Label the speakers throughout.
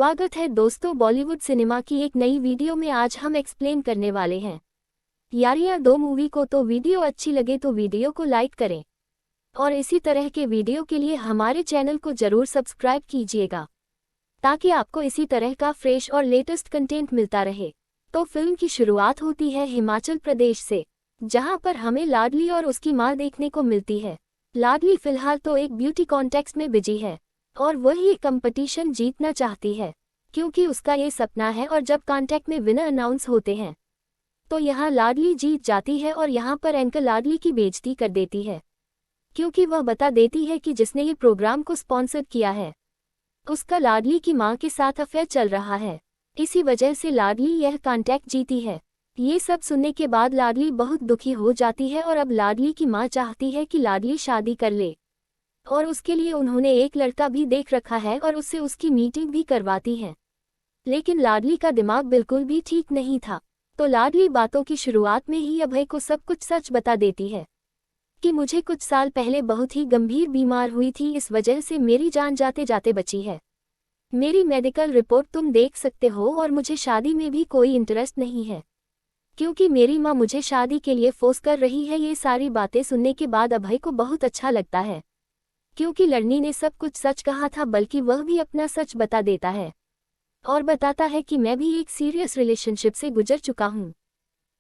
Speaker 1: स्वागत है दोस्तों बॉलीवुड सिनेमा की एक नई वीडियो में। आज हम एक्सप्लेन करने वाले हैं यारियां 2 मूवी को। तो वीडियो अच्छी लगे तो वीडियो को लाइक करें और इसी तरह के वीडियो के लिए हमारे चैनल को जरूर सब्सक्राइब कीजिएगा ताकि आपको इसी तरह का फ्रेश और लेटेस्ट कंटेंट मिलता रहे। तो फिल्म की शुरुआत होती है हिमाचल प्रदेश से, जहां पर हमें लाडली और उसकी मां देखने को मिलती है। लाडली फिलहाल तो एक ब्यूटी कॉन्टेस्ट में बिजी है और वही कंपटीशन जीतना चाहती है क्योंकि उसका ये सपना है। और जब कॉन्टेस्ट में विनर अनाउंस होते हैं तो यहाँ लाडली जीत जाती है और यहाँ पर एंकर लाडली की बेइज्जती कर देती है क्योंकि वह बता देती है कि जिसने ये प्रोग्राम को स्पॉन्सर किया है उसका लाडली की मां के साथ अफेयर चल रहा है, इसी वजह से लाडली यह कॉन्टेस्ट जीती है। ये सब सुनने के बाद लाडली बहुत दुखी हो जाती है और अब लाडली की मां चाहती है कि लाडली शादी कर ले और उसके लिए उन्होंने एक लड़का भी देख रखा है और उससे उसकी मीटिंग भी करवाती है। लेकिन लाडली का दिमाग बिल्कुल भी ठीक नहीं था, तो लाडली बातों की शुरुआत में ही अभय को सब कुछ सच बता देती है कि मुझे कुछ साल पहले बहुत ही गंभीर बीमार हुई थी, इस वजह से मेरी जान जाते जाते बची है। मेरी मेडिकल रिपोर्ट तुम देख सकते हो और मुझे शादी में भी कोई इंटरेस्ट नहीं है क्योंकि मेरी माँ मुझे शादी के लिए फोर्स कर रही है। ये सारी बातें सुनने के बाद अभय को बहुत अच्छा लगता है क्योंकि लड़नी ने सब कुछ सच कहा था, बल्कि वह भी अपना सच बता देता है और बताता है कि मैं भी एक सीरियस रिलेशनशिप से गुजर चुका हूँ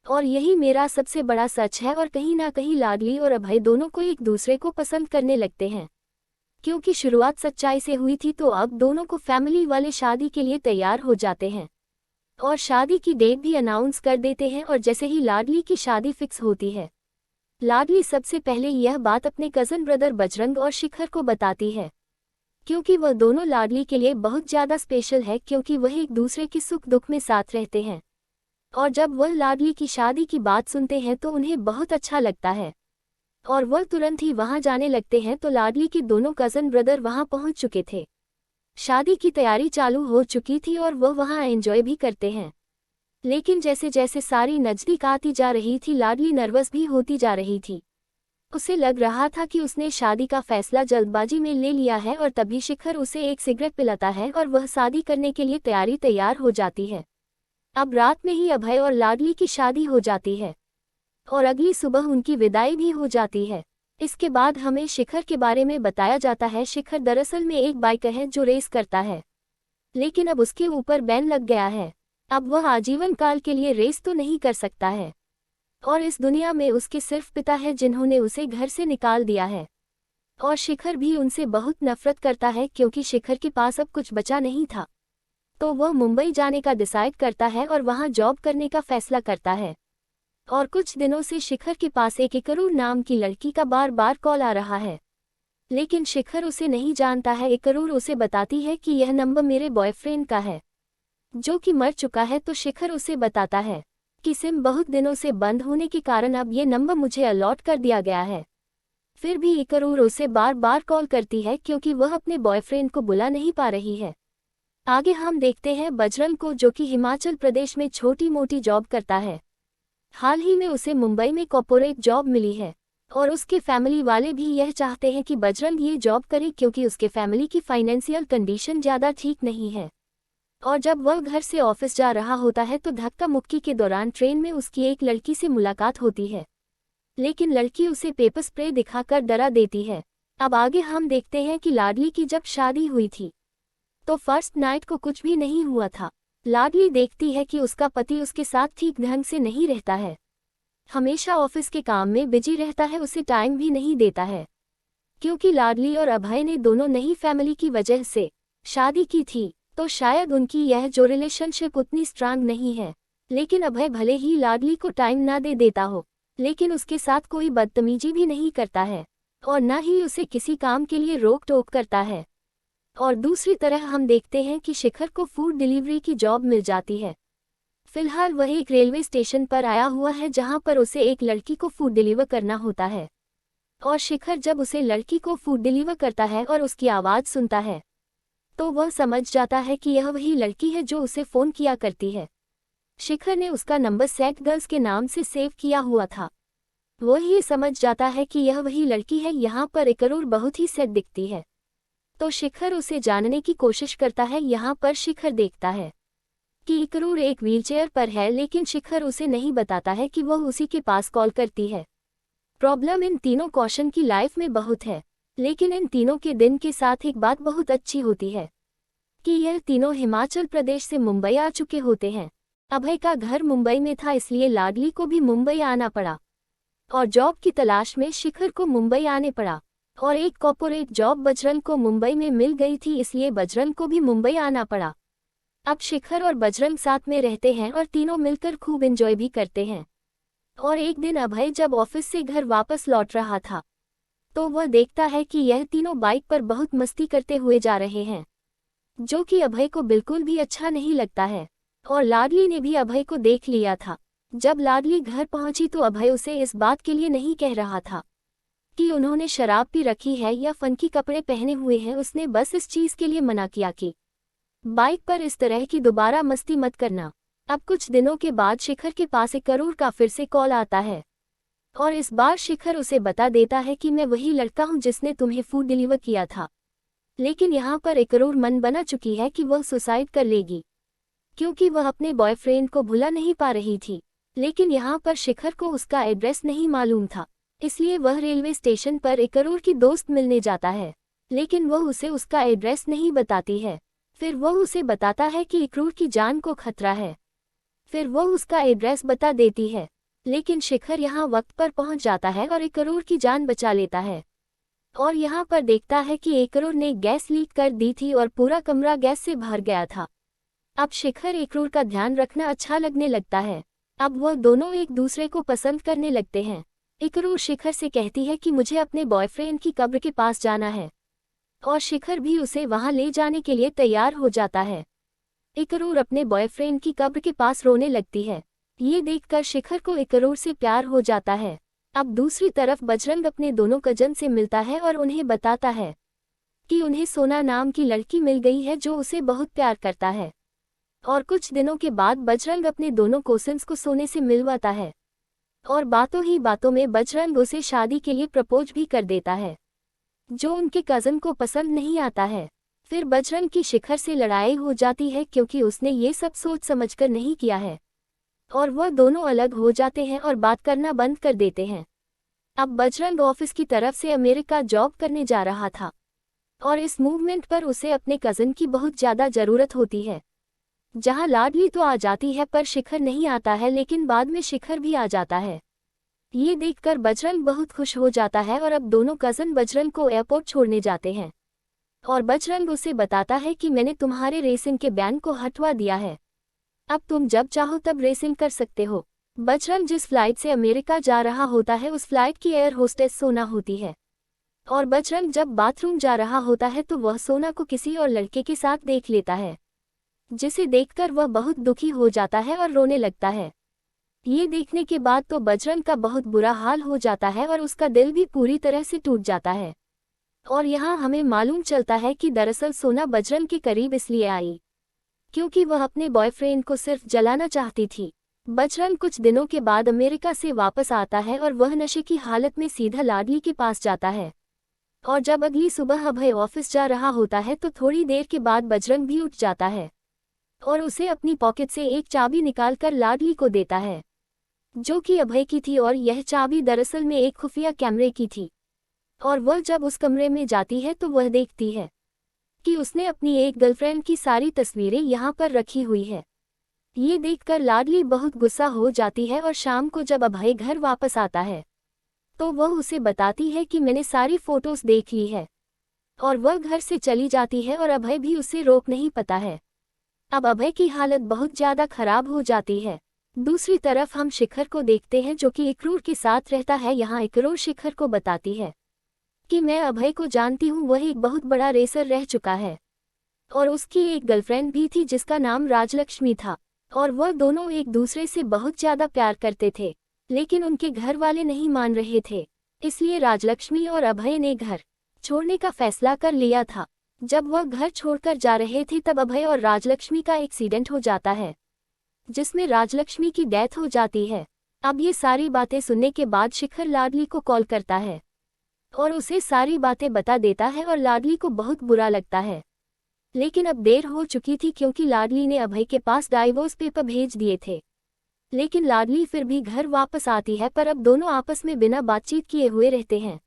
Speaker 1: और यही मेरा सबसे बड़ा सच है। और कहीं ना कहीं लाडली और अभय दोनों को एक दूसरे को पसंद करने लगते हैं क्योंकि शुरुआत सच्चाई से हुई थी। तो अब दोनों को फैमिली वाले शादी के लिए तैयार हो जाते हैं और शादी की डेट भी अनाउंस कर देते हैं। और जैसे ही लाडली की शादी फिक्स होती है, लाडली सबसे पहले यह बात अपने कज़न ब्रदर बजरंग और शिखर को बताती है क्योंकि वह दोनों लाडली के लिए बहुत ज़्यादा स्पेशल है क्योंकि वह एक दूसरे के सुख दुख में साथ रहते हैं। और जब वह लाडली की शादी की बात सुनते हैं तो उन्हें बहुत अच्छा लगता है और वह तुरंत ही वहां जाने लगते हैं। तो लाडली के दोनों कज़न ब्रदर वहां पहुंच चुके थे, शादी की तैयारी चालू हो चुकी थी और वह वहां एंजॉय भी करते हैं। लेकिन जैसे जैसे सारी नज़दीक आती जा रही थी, लाडली नर्वस भी होती जा रही थी। उसे लग रहा था कि उसने शादी का फैसला जल्दबाजी में ले लिया है और तभी शिखर उसे एक सिगरेट पिलाता है और वह शादी करने के लिए तैयार हो जाती है। अब रात में ही अभय और लाडली की शादी हो जाती है और अगली सुबह उनकी विदाई भी हो जाती है। इसके बाद हमें शिखर के बारे में बताया जाता है। शिखर दरअसल में एक बाइकर है जो रेस करता है, लेकिन अब उसके ऊपर बैन लग गया है। अब वह आजीवन काल के लिए रेस तो नहीं कर सकता है और इस दुनिया में उसके सिर्फ पिता है जिन्होंने उसे घर से निकाल दिया है। और शिखर भी उनसे बहुत नफरत करता है क्योंकि शिखर के पास अब कुछ बचा नहीं था। तो वह मुंबई जाने का डिसाइड करता है और वहां जॉब करने का फैसला करता है। और कुछ दिनों से शिखर के पास एक इकरूर नाम की लड़की का बार बार कॉल आ रहा है, लेकिन शिखर उसे नहीं जानता है। इकरूर उसे बताती है कि यह नंबर मेरे बॉयफ्रेंड का है जो कि मर चुका है। तो शिखर उसे बताता है कि सिम बहुत दिनों से बंद होने के कारण अब ये नंबर मुझे अलॉट कर दिया गया है। फिर भी इकरूर उसे बार बार कॉल करती है क्योंकि वह अपने बॉयफ्रेंड को बुला नहीं पा रही है। आगे हम देखते हैं बजरंग को, जो कि हिमाचल प्रदेश में छोटी मोटी जॉब करता है। हाल ही में उसे मुंबई में कॉर्पोरेट जॉब मिली है और उसके फैमिली वाले भी यह चाहते हैं कि बजरंग ये जॉब करे क्योंकि उसके फैमिली की फाइनेंशियल कंडीशन ज़्यादा ठीक नहीं है। और जब वह घर से ऑफिस जा रहा होता है तो धक्का मुक्की के दौरान ट्रेन में उसकी एक लड़की से मुलाकात होती है, लेकिन लड़की उसे पेपर स्प्रे दिखाकर डरा देती है। अब आगे हम देखते हैं कि लाडली की जब शादी हुई थी तो फर्स्ट नाइट को कुछ भी नहीं हुआ था। लाडली देखती है कि उसका पति उसके साथ ठीक ढंग से नहीं रहता है, हमेशा ऑफिस के काम में बिजी रहता है, उसे टाइम भी नहीं देता है। क्योंकि लाडली और अभय ने दोनों नई फैमिली की वजह से शादी की थी तो शायद उनकी यह जो रिलेशनशिप उतनी स्ट्रांग नहीं है। लेकिन अभय भले ही लाडली को टाइम ना दे देता हो, लेकिन उसके साथ कोई बदतमीजी भी नहीं करता है और ना ही उसे किसी काम के लिए रोक टोक करता है। और दूसरी तरह हम देखते हैं कि शिखर को फूड डिलीवरी की जॉब मिल जाती है। फिलहाल वह एक रेलवे स्टेशन पर आया हुआ है जहां पर उसे एक लड़की को फूड डिलीवर करना होता है। और शिखर जब उसे लड़की को फूड डिलीवर करता है और उसकी आवाज़ सुनता है तो वह समझ जाता है कि यह वही लड़की है जो उसे फ़ोन किया करती है। शिखर ने उसका नंबर सेट गर्ल्स के नाम से सेव किया हुआ था। वह ये समझ जाता है कि यह वही लड़की है। यहाँ पर इकरूर बहुत ही सेट दिखती है तो शिखर उसे जानने की कोशिश करता है। यहाँ पर शिखर देखता है कि इकरूर एक व्हीलचेयर पर है, लेकिन शिखर उसे नहीं बताता है कि वह उसी के पास कॉल करती है। प्रॉब्लम इन तीनों कौशन की लाइफ में बहुत है, लेकिन इन तीनों के दिन के साथ एक बात बहुत अच्छी होती है कि यह तीनों हिमाचल प्रदेश से मुंबई आ चुके होते हैं। अभय का घर मुंबई में था, इसलिए लाडली को भी मुंबई आना पड़ा और जॉब की तलाश में शिखर को मुंबई आने पड़ा। और एक कॉर्पोरेट जॉब बजरंग को मुंबई में मिल गई थी, इसलिए बजरंग को भी मुंबई आना पड़ा। अब शिखर और बजरंग साथ में रहते हैं और तीनों मिलकर खूब एंजॉय भी करते हैं। और एक दिन अभय जब ऑफिस से घर वापस लौट रहा था तो वह देखता है कि यह तीनों बाइक पर बहुत मस्ती करते हुए जा रहे हैं, जो कि अभय को बिल्कुल भी अच्छा नहीं लगता है। और लाडली ने भी अभय को देख लिया था। जब लाडली घर पहुंची तो अभय उसे इस बात के लिए नहीं कह रहा था कि उन्होंने शराब पी रखी है या फंकी कपड़े पहने हुए हैं। उसने बस इस चीज के लिए मना किया कि बाइक पर इस तरह की दोबारा मस्ती मत करना। अब कुछ दिनों के बाद शिखर के पास 1 करोड़ का फिर से कॉल आता है और इस बार शिखर उसे बता देता है कि मैं वही लड़का हूं जिसने तुम्हें फूड डिलीवर किया था। लेकिन यहाँ पर 1 करोड़ मन बना चुकी है कि वह सुसाइड कर लेगी, क्योंकि वह अपने बॉयफ्रेंड को भुला नहीं पा रही थी। लेकिन यहाँ पर शिखर को उसका एड्रेस नहीं मालूम था, इसलिए वह रेलवे स्टेशन पर 1 करोड़ की दोस्त मिलने जाता है, लेकिन वह उसे उसका एड्रेस नहीं बताती है। फिर वह उसे बताता है कि 1 करोड़ की जान को खतरा है। फिर वह उसका एड्रेस बता देती है, लेकिन शिखर यहाँ वक्त पर पहुंच जाता है और 1 करोड़ की जान बचा लेता है। और यहाँ पर देखता है कि 1 करोड़ ने गैस लीक कर दी थी और पूरा कमरा गैस से भर गया था। अब शिखर 1 करोड़ का ध्यान रखना अच्छा लगने लगता है। अब वह दोनों एक दूसरे को पसंद करने लगते हैं। 1 करोड़ शिखर से कहती है कि मुझे अपने बॉयफ्रेंड की कब्र के पास जाना है, और शिखर भी उसे वहां ले जाने के लिए तैयार हो जाता है। 1 करोड़ अपने बॉयफ्रेंड की कब्र के पास रोने लगती है। ये देखकर शिखर को 1 करोड़ से प्यार हो जाता है। अब दूसरी तरफ बजरंग अपने दोनों कजन से मिलता है और उन्हें बताता है कि उन्हें सोना नाम की लड़की मिल गई है जो उसे बहुत प्यार करता है। और कुछ दिनों के बाद बजरंग अपने दोनों कोसिन्स को सोने से मिलवाता है और बातों ही बातों में बजरंग उसे शादी के लिए प्रपोज भी कर देता है, जो उनके कजन को पसंद नहीं आता है। फिर बजरंग की शिखर से लड़ाई हो जाती है, क्योंकि उसने ये सब सोच समझकर नहीं किया है, और वह दोनों अलग हो जाते हैं और बात करना बंद कर देते हैं। अब बजरंग ऑफिस की तरफ से अमेरिका जॉब करने जा रहा था और इस मूवमेंट पर उसे अपने कजन की बहुत ज़्यादा ज़रूरत होती है। जहां लाडली तो आ जाती है पर शिखर नहीं आता है, लेकिन बाद में शिखर भी आ जाता है। ये देखकर बजरंग बहुत खुश हो जाता है और अब दोनों कजन बजरंग को एयरपोर्ट छोड़ने जाते हैं और बजरंग उसे बताता है कि मैंने तुम्हारे रेसिंग के बैन को हटवा दिया है, अब तुम जब चाहो तब रेसिंग कर सकते हो। बजरंग जिस फ्लाइट से अमेरिका जा रहा होता है उस फ्लाइट की एयर होस्टेस सोना होती है, और बजरंग जब बाथरूम जा रहा होता है तो वह सोना को किसी और लड़के के साथ देख लेता है, जिसे देखकर वह बहुत दुखी हो जाता है और रोने लगता है। ये देखने के बाद तो बजरंग का बहुत बुरा हाल हो जाता है और उसका दिल भी पूरी तरह से टूट जाता है। और यहाँ हमें मालूम चलता है कि दरअसल सोना बजरंग के करीब इसलिए आई क्योंकि वह अपने बॉयफ्रेंड को सिर्फ जलाना चाहती थी। बजरंग कुछ दिनों के बाद अमेरिका से वापस आता है और वह नशे की हालत में सीधा लाडली के पास जाता है। और जब अगली सुबह अभय ऑफिस जा रहा होता है तो थोड़ी देर के बाद बजरंग भी उठ जाता है और उसे अपनी पॉकेट से एक चाबी निकालकर लाडली को देता है, जो कि अभय की थी, और यह चाबी दरअसल में एक खुफिया कैमरे की थी। और वह जब उस कमरे में जाती है तो वह देखती है कि उसने अपनी एक गर्लफ्रेंड की सारी तस्वीरें यहाँ पर रखी हुई है। ये देखकर लाडली बहुत गुस्सा हो जाती है और शाम को जब अभय घर वापस आता है तो वह उसे बताती है कि मैंने सारी फोटोज देख ली है, और वह घर से चली जाती है और अभय भी उसे रोक नहीं पाता है। अब अभय की हालत बहुत ज़्यादा खराब हो जाती है। दूसरी तरफ हम शिखर को देखते हैं जो कि 1 करोड़ के साथ रहता है। यहाँ 1 करोड़ शिखर को बताती है कि मैं अभय को जानती हूँ, वह एक बहुत बड़ा रेसर रह चुका है और उसकी एक गर्लफ्रेंड भी थी जिसका नाम राजलक्ष्मी था, और वह दोनों एक दूसरे से बहुत ज़्यादा प्यार करते थे, लेकिन उनके घर वाले नहीं मान रहे थे। इसलिए राजलक्ष्मी और अभय ने घर छोड़ने का फैसला कर लिया था। जब वह घर छोड़कर जा रहे थे तब अभय और राजलक्ष्मी का एक्सीडेंट हो जाता है, जिसमें राजलक्ष्मी की डेथ हो जाती है। अब ये सारी बातें सुनने के बाद शिखर लाडली को कॉल करता है और उसे सारी बातें बता देता है और लाडली को बहुत बुरा लगता है। लेकिन अब देर हो चुकी थी क्योंकि लाडली ने अभय के पास डाइवोर्स पेपर भेज दिए थे। लेकिन लाडली फिर भी घर वापस आती है, पर अब दोनों आपस में बिना बातचीत किए हुए रहते हैं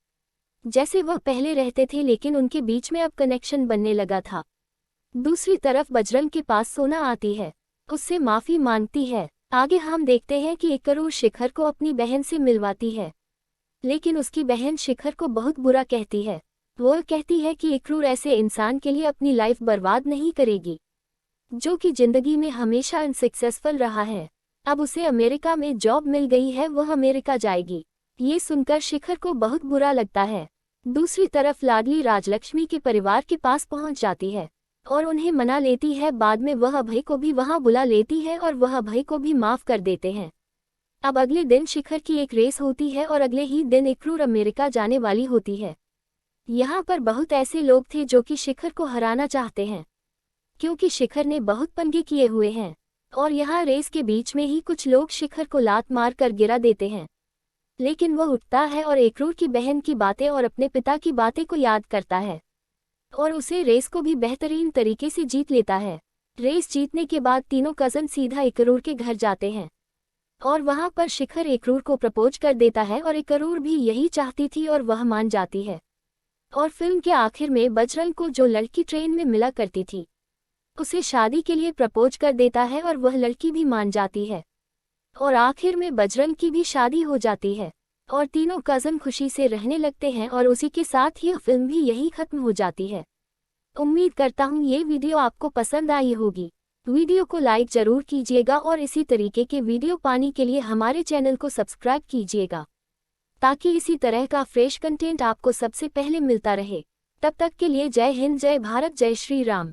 Speaker 1: जैसे वह पहले रहते थे, लेकिन उनके बीच में अब कनेक्शन बनने लगा था। दूसरी तरफ बजरंग के पास सोना आती है, उससे माफी मांगती है। आगे हम देखते हैं कि इकरूर शिखर को अपनी बहन से मिलवाती है, लेकिन उसकी बहन शिखर को बहुत बुरा कहती है। वो कहती है कि इकरूर ऐसे इंसान के लिए अपनी लाइफ बर्बाद नहीं करेगी जो कि जिंदगी में हमेशा अनसक्सेसफुल रहा है। अब उसे अमेरिका में जॉब मिल गई है, वह अमेरिका जाएगी। ये सुनकर शिखर को बहुत बुरा लगता है। दूसरी तरफ लाडली राजलक्ष्मी के परिवार के पास पहुंच जाती है और उन्हें मना लेती है। बाद में वह अभय को भी वहां बुला लेती है और वह अभय को भी माफ कर देते हैं। अब अगले दिन शिखर की एक रेस होती है और अगले ही दिन इकरूर अमेरिका जाने वाली होती है। यहाँ पर बहुत ऐसे लोग थे जो कि शिखर को हराना चाहते हैं क्योंकि शिखर ने बहुत पंगे किए हुए हैं, और यहाँ रेस के बीच में ही कुछ लोग शिखर को लात मार कर गिरा देते हैं। लेकिन वह उठता है और इकरूर की बहन की बातें और अपने पिता की बातें को याद करता है और उसे रेस को भी बेहतरीन तरीके से जीत लेता है। रेस जीतने के बाद तीनों कज़न सीधा इकरूर के घर जाते हैं और वहां पर शिखर इकरूर को प्रपोज कर देता है और इकरूर भी यही चाहती थी और वह मान जाती है। और फिल्म के आखिर में बजरंग को जो लड़की ट्रेन में मिला करती थी उसे शादी के लिए प्रपोज कर देता है और वह लड़की भी मान जाती है और आखिर में बजरंग की भी शादी हो जाती है और तीनों कज़न खुशी से रहने लगते हैं और उसी के साथ ही फिल्म भी यही खत्म हो जाती है। उम्मीद करता हूँ ये वीडियो आपको पसंद आई होगी। वीडियो को लाइक जरूर कीजिएगा और इसी तरीके के वीडियो पाने के लिए हमारे चैनल को सब्सक्राइब कीजिएगा ताकि इसी तरह का फ्रेश कंटेंट आपको सबसे पहले मिलता रहे। तब तक के लिए जय हिंद, जय भारत, जय श्री राम।